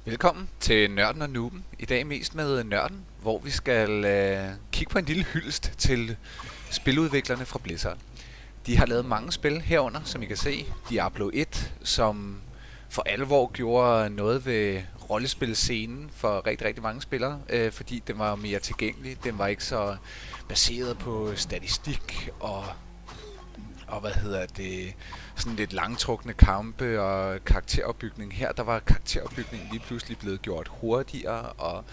Velkommen til Nørden og Nuben. I dag mest med Nørden, hvor vi skal kigge på en lille hyldest til spiludviklerne fra Blizzard. De har lavet mange spil herunder, som I kan se. Diablo 1, som for alvor gjorde noget ved rollespilscenen for rigtig, rigtig mange spillere, fordi den var mere tilgængelig. Den var ikke så baseret på statistik og sådan lidt langtrukne kampe og karakteropbygning. Her der var karakteropbygningen lige pludselig blevet gjort hurtigere, og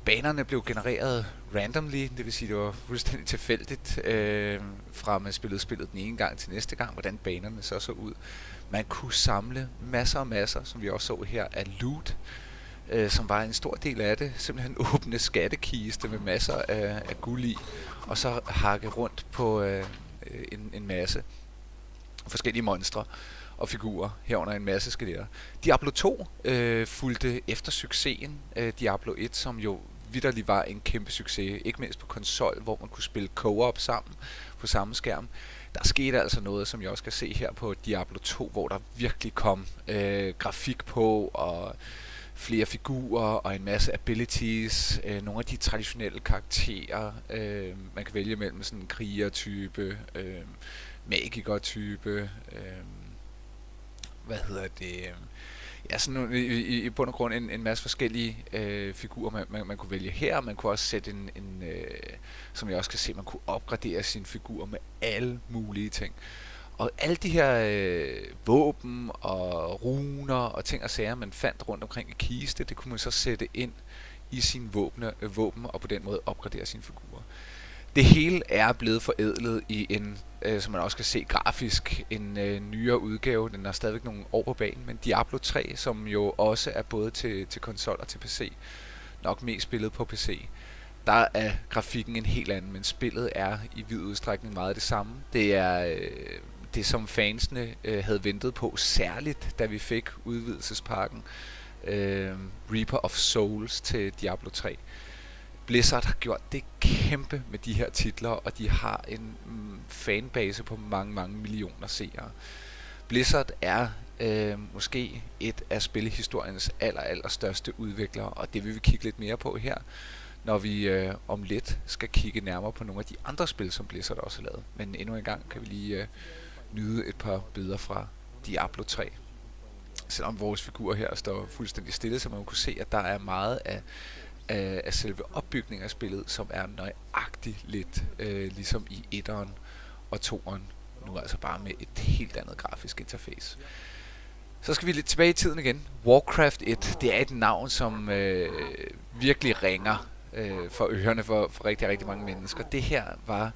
banerne blev genereret randomly, det vil sige det var fuldstændig tilfældigt fra man spillede spillet den ene gang til næste gang, hvordan banerne så ud. Man kunne samle masser og masser, som vi også så her, af loot, som var en stor del af det. Simpelthen åbne skattekiste med masser af guld i, og så hakke rundt på en masse forskellige monstre og figurer, herunder en masse skeletter. Diablo 2 fulgte efter succesen Diablo 1, som jo vitterlig var en kæmpe succes, ikke mindst på konsol, hvor man kunne spille co-op sammen på samme skærm. Der skete altså noget, som jeg også kan se her på Diablo 2, hvor der virkelig kom grafik på, og flere figurer og en masse abilities, nogle af de traditionelle karakterer, man kan vælge mellem, sådan en krigertype, magiker-type, ja, sådan i bund og grund en masse forskellige figurer, man kunne vælge her. Man kunne også sætte som jeg også kan se, man kunne opgradere sine figurer med alle mulige ting. Og alle de her våben og runer og ting og sager, man fandt rundt omkring i kiste, det kunne man så sætte ind i sine våben og på den måde opgradere sine figurer. Det hele er blevet forædlet i en, som man også kan se grafisk, en nyere udgave. Den har stadigvæk nogle år på banen, men Diablo 3, som jo også er både til konsol og til PC, nok mest spillet på PC. Der er grafikken en helt anden, men spillet er i vid udstrækning meget det samme. Det er det, som fansene havde ventet på, særligt da vi fik udvidelsespakken Reaper of Souls til Diablo 3. Blizzard har gjort det kæmpe med de her titler, og de har en fanbase på mange, mange millioner seere. Blizzard er måske et af spillehistoriens allerstørste udviklere, og det vil vi kigge lidt mere på her, når vi om lidt skal kigge nærmere på nogle af de andre spil, som Blizzard også har lavet. Men endnu en gang kan vi lige nyde et par billeder fra Diablo 3. Selvom vores figurer her står fuldstændig stille, så man kunne se, at der er meget af selve opbygningen af spillet, som er nøjagtigt lidt ligesom i 1'eren og 2'eren. Nu altså bare med et helt andet grafisk interface. Så skal vi lidt tilbage i tiden igen. Warcraft 1, det er et navn, som virkelig ringer for ørerne for rigtig, rigtig mange mennesker. Det her var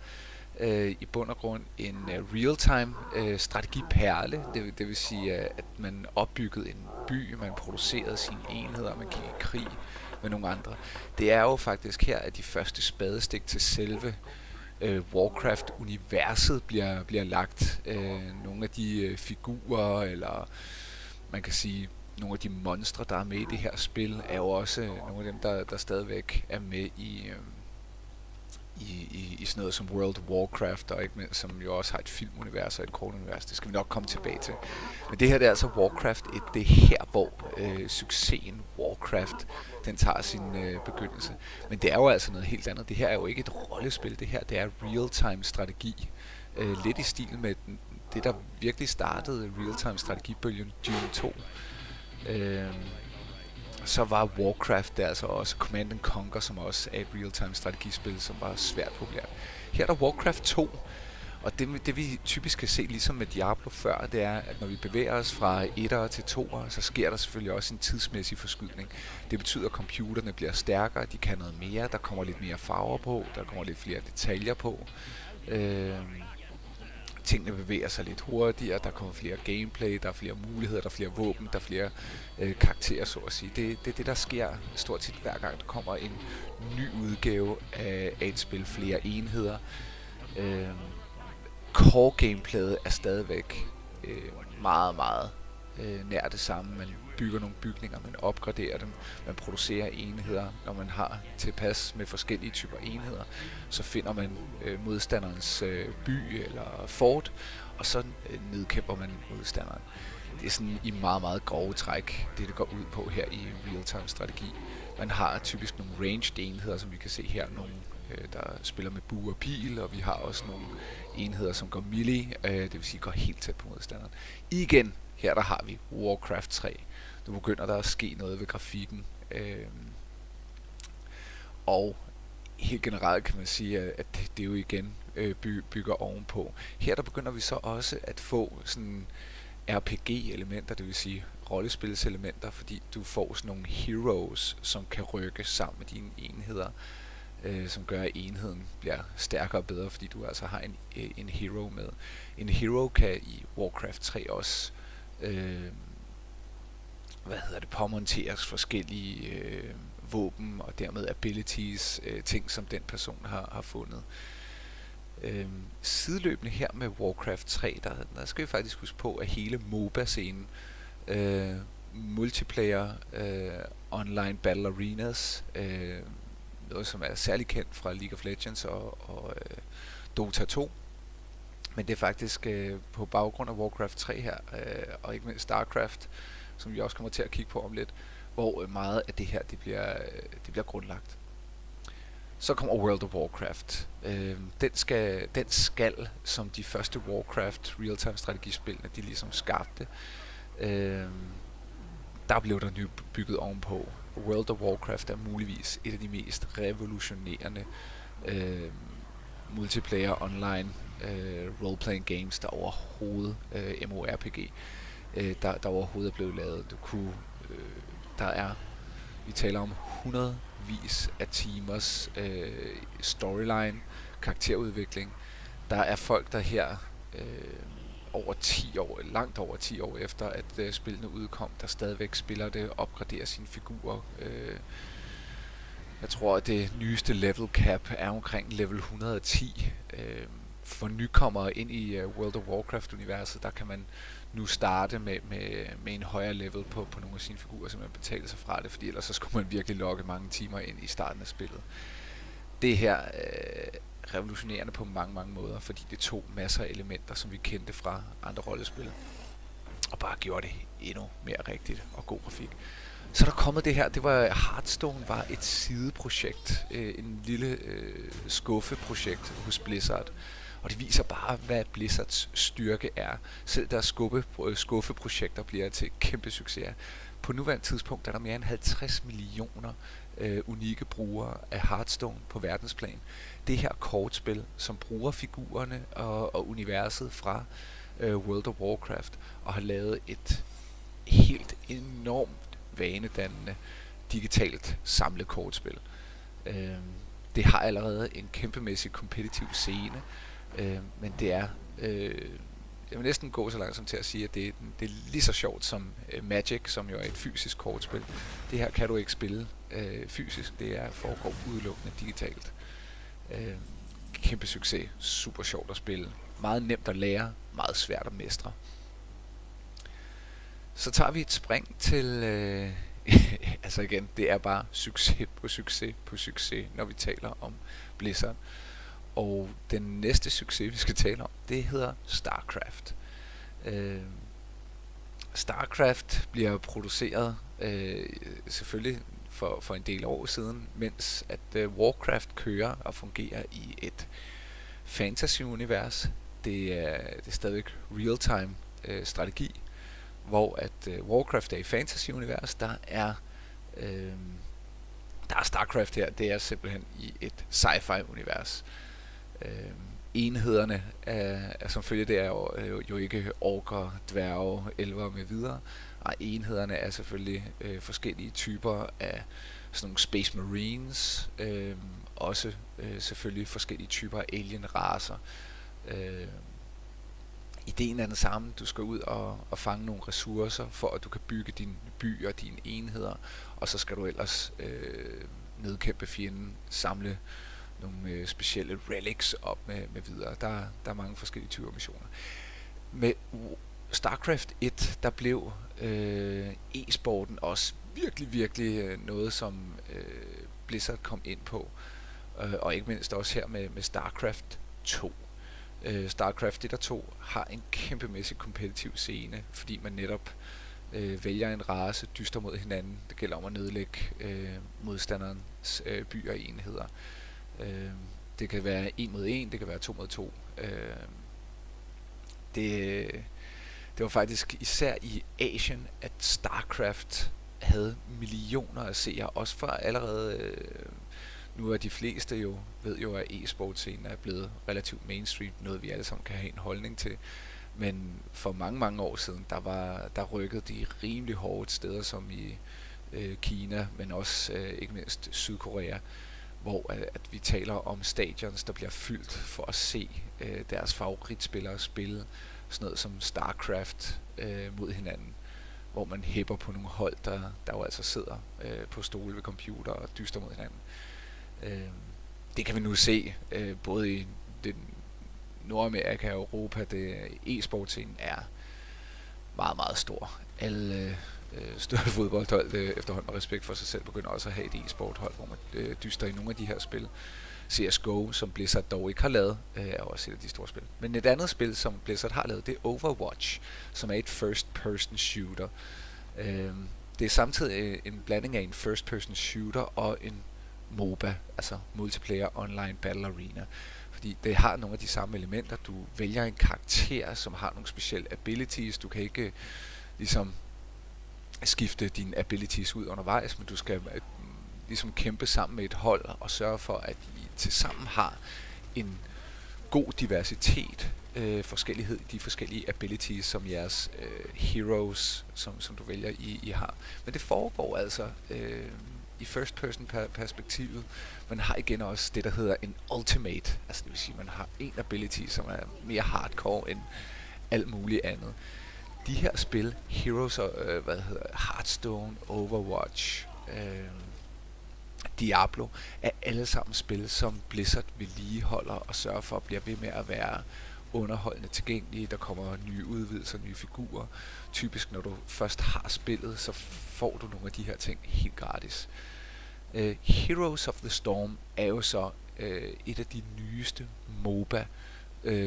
i bund og grund en real-time strategiperle. Det vil sige, at man opbyggede en by, man producerede sine enheder, man gik i krig med nogle andre. Det er jo faktisk her, at de første spadestik til selve Warcraft-universet bliver lagt. Nogle af de figurer, eller man kan sige, nogle af de monstre, der er med i det her spil, er jo også nogle af dem, der stadigvæk er med i sådan noget som World of Warcraft, og ikke mindst, som jo også har et filmunivers og et kortunivers. Det skal vi nok komme tilbage til. Men det her, det er altså Warcraft 1. Det er her, hvor succesen Warcraft, den tager sin begyndelse. Men det er jo altså noget helt andet. Det her er jo ikke et rollespil. Det her, det er real-time strategi. Lidt i stil med det, der virkelig startede real-time strategibølgen Dune 2. Så var Warcraft der altså også Command & Conquer, som også er et real-time strategispil, som var svært populært. Her er der Warcraft 2, og det vi typisk kan se, ligesom med Diablo før, det er, at når vi bevæger os fra 1'ere til 2'ere, så sker der selvfølgelig også en tidsmæssig forskydning. Det betyder, at computerne bliver stærkere, de kan noget mere, der kommer lidt mere farver på, der kommer lidt flere detaljer på. Tingene bevæger sig lidt hurtigere, der kommer flere gameplay, der er flere muligheder, der er flere våben, der er flere karakterer, så at sige. Det er det, der sker stort set hver gang, der kommer en ny udgave af et spil, flere enheder. Core gameplayet er stadigvæk meget, meget nær det samme. Man bygger nogle bygninger, man opgraderer dem, man producerer enheder. Når man har tilpas med forskellige typer enheder, så finder man modstanderens by eller fort, og så nedkæmper man modstanderen. Det er sådan i meget, meget grove træk, det går ud på her i real-time strategi. Man har typisk nogle ranged enheder, som vi kan se her, nogle der spiller med bue og pil, og vi har også nogle enheder, som går melee, det vil sige går helt tæt på modstanderen. Igen, her der har vi Warcraft 3. Nu begynder der at ske noget ved grafikken, og helt generelt kan man sige, at det jo igen bygger ovenpå. Her der begynder vi så også at få sådan RPG-elementer, det vil sige rollespilselementer, fordi du får sådan nogle heroes, som kan rykke sammen med dine enheder, som gør, at enheden bliver stærkere og bedre, fordi du altså har en hero med. En hero kan i Warcraft 3 også påmonteres forskellige våben og dermed abilities, ting som den person har fundet. Sideløbende her med Warcraft 3, der skal vi faktisk huske på, at hele MOBA-scenen, multiplayer, online battle arenas, noget som er særlig kendt fra League of Legends og Dota 2, men det er faktisk på baggrund af Warcraft 3 her, og ikke mindst Starcraft, som vi også kommer til at kigge på om lidt, hvor meget af det her det bliver grundlagt. Så kommer World of Warcraft. Den skal som de første Warcraft real-time strategispillene, de ligesom skabte, der blev der bygget ovenpå. World of Warcraft er muligvis et af de mest revolutionerende multiplayer online role-playing games, der overhovedet MMORPG, der overhovedet er blevet lavet. Vi taler om hundredvis af timers storyline, karakterudvikling. Der er folk, der her langt over 10 år efter, at spillene udkom, der stadigvæk spiller det, opgraderer sine figurer. Jeg tror, at det nyeste level cap er omkring level 110. For nykommere ind i World of Warcraft-universet, der kan man nu starte med en højere level på nogle af sine figurer, så man betaler sig fra det, fordi ellers så skulle man virkelig logge mange timer ind i starten af spillet. Det her revolutionerende på mange, mange måder, fordi det tog masser af elementer, som vi kendte fra andre rollespil, og bare gjorde det endnu mere rigtigt og god grafik. Så der kommet det her, Hearthstone var et sideprojekt, en lille skuffeprojekt hos Blizzard, og det viser bare, hvad Blizzards styrke er. Selv deres skuffeprojekter bliver til kæmpe succeser. På nuværende tidspunkt er der mere end 50 millioner unikke brugere af Hearthstone på verdensplan. Det her kortspil, som bruger figurerne og universet fra World of Warcraft, og har lavet et helt enormt vanedannende digitalt samlekortspil. Det har allerede en kæmpemæssig kompetitiv scene, men det er jeg vil næsten gå så langt som til at sige, at det er lige så sjovt som Magic, som jo er et fysisk kortspil. Det her kan du ikke spille fysisk, det foregår udelukkende digitalt. Kæmpe succes, super sjovt at spille, meget nemt at lære, meget svært at mestre. Så tager vi et spring til altså igen, det er bare succes på succes på succes, når vi taler om Blizzard. Og den næste succes, vi skal tale om, det hedder Starcraft. Starcraft bliver produceret selvfølgelig for en del år siden, mens at Warcraft kører og fungerer i et fantasy-univers. Det er stadigvæk real-time strategi, hvor at Warcraft er i fantasy-univers, der er Starcraft her, det er simpelthen i et sci-fi-univers. Enhederne er som følge det er jo ikke orker, dværge, elver med videre. Og enhederne er selvfølgelig forskellige typer af sådan nogle Space Marines, også selvfølgelig forskellige typer af alien-racer. Ideen er den samme. Du skal ud og fange nogle ressourcer, for at du kan bygge dine byer og dine enheder, og så skal du ellers nedkæmpe fjenden, samle nogle specielle relics op med videre. Der er mange forskellige typer missioner. Med Starcraft 1, der blev e-sporten også virkelig noget, som Blizzard kom ind på, og ikke mindst også her med Starcraft 2. StarCraft 1 og 2 har en kæmpemæssig kompetitiv scene, fordi man netop vælger en race, dyster mod hinanden. Det gælder om at nedlægge modstanderens byer og enheder. Det kan være 1 mod 1, det kan være 2 mod 2. Det var faktisk især i Asien, at StarCraft havde millioner af seere, også fra allerede nu er de fleste ved jo, at e-sportscenen er blevet relativt mainstream, noget vi alle sammen kan have en holdning til. Men for mange år siden, der rykkede de rimelig hårdt steder som i Kina, men også ikke mindst Sydkorea, hvor at vi taler om stadions, der bliver fyldt for at se deres favoritspillere spille sådan noget som StarCraft mod hinanden, hvor man hæpper på nogle hold, der jo altså sidder på stole ved computer og dyster mod hinanden. Det kan vi nu se både i Nordamerika og Europa. E-sportscenen er meget stor. Alle større fodboldhold efterhånden med respekt for sig selv begynder også at have et e-sporthold, hvor man dyster i nogle af de her spil. CSGO, som Blizzard dog ikke har lavet, er også et af de store spil. Men et andet spil, som Blizzard har lavet, det er Overwatch, som er et first-person shooter. Det er samtidig en blanding af en first-person shooter og en MOBA, altså Multiplayer Online Battle Arena. Fordi det har nogle af de samme elementer. Du vælger en karakter, som har nogle specielle abilities. Du kan ikke ligesom skifte dine abilities ud undervejs, men du skal ligesom kæmpe sammen med et hold og sørge for, at I tilsammen har en god diversitet, forskellighed i de forskellige abilities, som jeres heroes, som du vælger, I har. Men det foregår altså i first person perspektivet. Man har igen også det, der hedder en ultimate, altså det vil sige, man har en ability, som er mere hardcore end alt muligt andet. De her spil, Heroes og Hearthstone, Overwatch, Diablo, er alle sammen spil, som Blizzard vedligeholder og sørger for at blive ved med at være underholdende tilgængelige. Der kommer nye udvidelser, nye figurer. Typisk når du først har spillet, så får du nogle af de her ting helt gratis. Heroes of the Storm er jo så et af de nyeste MOBA,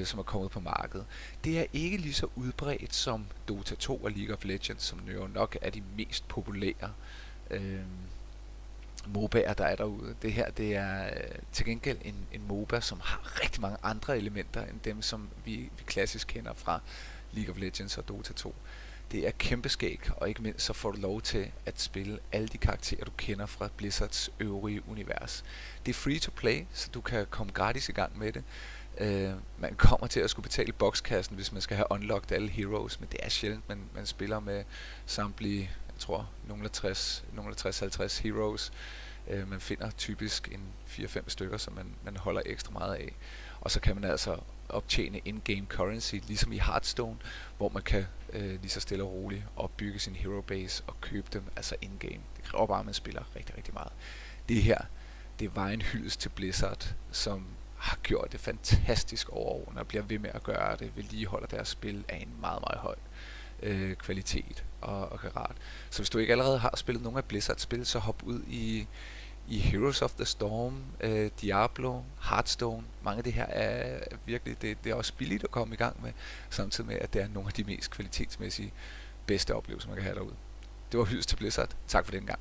som er kommet på markedet. Det er ikke lige så udbredt som Dota 2 og League of Legends, som jo nok er de mest populære MOBA'er, der er derude. Det her, det er til gengæld en MOBA, som har rigtig mange andre elementer end dem, som vi klassisk kender fra League of Legends og Dota 2. Det er kæmpeskæg, og ikke mindst så får du lov til at spille alle de karakterer, du kender fra Blizzards øvrige univers. Det er free to play, så du kan komme gratis i gang med det. Man kommer til at skulle betale bokskassen, hvis man skal have unlocked alle heroes, men det er sjældent, man spiller med samtlige, jeg tror, nogle 60-50 heroes. Man finder typisk en 4-5 stykker, som man holder ekstra meget af. Og så kan man altså optjene in-game currency, ligesom i Hearthstone, hvor man kan lige så stille og roligt opbygge sin hero base og købe dem, altså in-game. Det kræver bare, at man spiller rigtig meget. Det her, det var en hyldest til Blizzard, som har gjort det fantastisk over årene og bliver ved med at gøre det, vedligeholder deres spil af en meget høj kvalitet og karat. Så hvis du ikke allerede har spillet nogle af Blizzards spil, så hop ud i Heroes of the Storm, Diablo, Hearthstone. Mange af det her er virkelig, det er også billigt at komme i gang med, samtidig med, at det er nogle af de mest kvalitetsmæssige bedste oplevelser, man kan have derude. Det var hyldest til Blizzard. Tak for den gang.